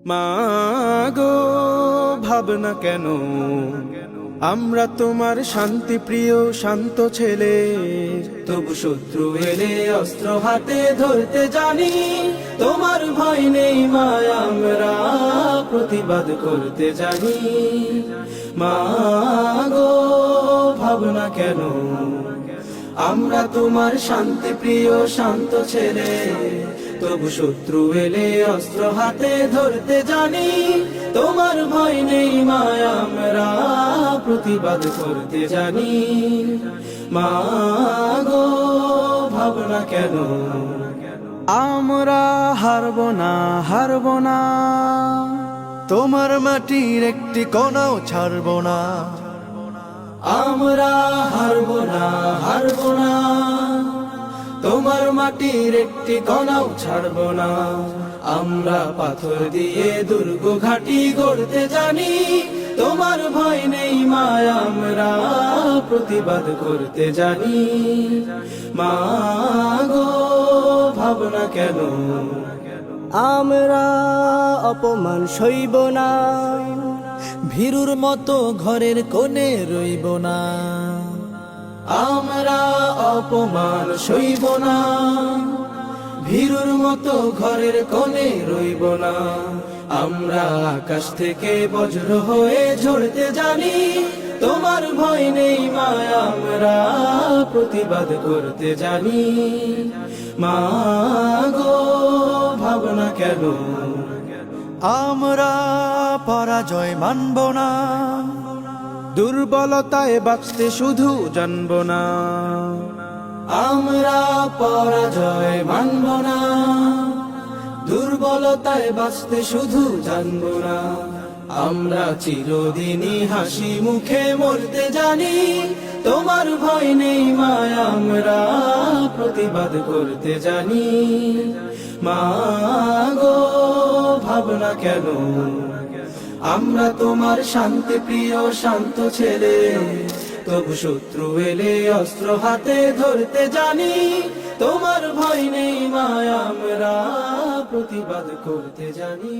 মা গো, ভাবনা কেন? আমরা তোমার শান্তি প্রিয় শান্ত ছেলে, তবু শত্রু এলে অস্ত্র হাতে ধরতে জানি। তোমার ভয় নেই মা, আমরা প্রতিবাদ করতে জানি। মা গো, ভাবনা কেন? আমরা তোমার শান্তি প্রিয় শান্ত ছেলে, তবু শত্রু এলে অস্ত্র হাতে ধরতে জানি। তোমার ভয় নেই মা, আমরা প্রতিবাদ করতে জানি। মা গো, ভাবনা কেন? আমরা হারবো না, হারবো না, তোমার মাটির একটি কণাও ছাড়বো না। আমরা হারবো না, হারবো না, তোমার মাটির একটি কণাও ছাড়বো না। আমরা পাথর দিয়ে দুর্গ ঘাটি গড়তে জানি। তোমার ভয় নেই মা, আমরা প্রতিবাদ করতে জানি। মা গো, ভাবনা কেন? আমরা অপমান সইব না, ভীরুর মতো ঘরের কোণে রইব না। আমরা অপমান সইব না, ভীরুর মতো ঘরের কোণে রইব না। আমরা আকাশ থেকে বজ্র হয়ে ঝরতে জানি। তোমার ভয় নেই মা, আমরা প্রতিবাদ করতে জানি। মা গো, ভাবনা কেন? আমরা পরাজয় মানব না, দুর্বলতায় বাঁচতে শুধু জানব না। আমরা পরাজয় মানব না, দুর্বলতায় বাঁচতে শুধু জানব না। আমরা চিরদিনই হাসি মুখে মরতে জানি। তোমার ভয় নেই মা, আমরা প্রতিবাদ করতে জানি। মা গো, ভাবনা কেন? আমরা তোমার শান্তি প্রিয় শান্ত ছেলে, তবু শত্রু এলে অস্ত্র হাতে ধরতে জানি। তোমার ভয় নেই মা, আমরা প্রতিবাদ করতে জানি।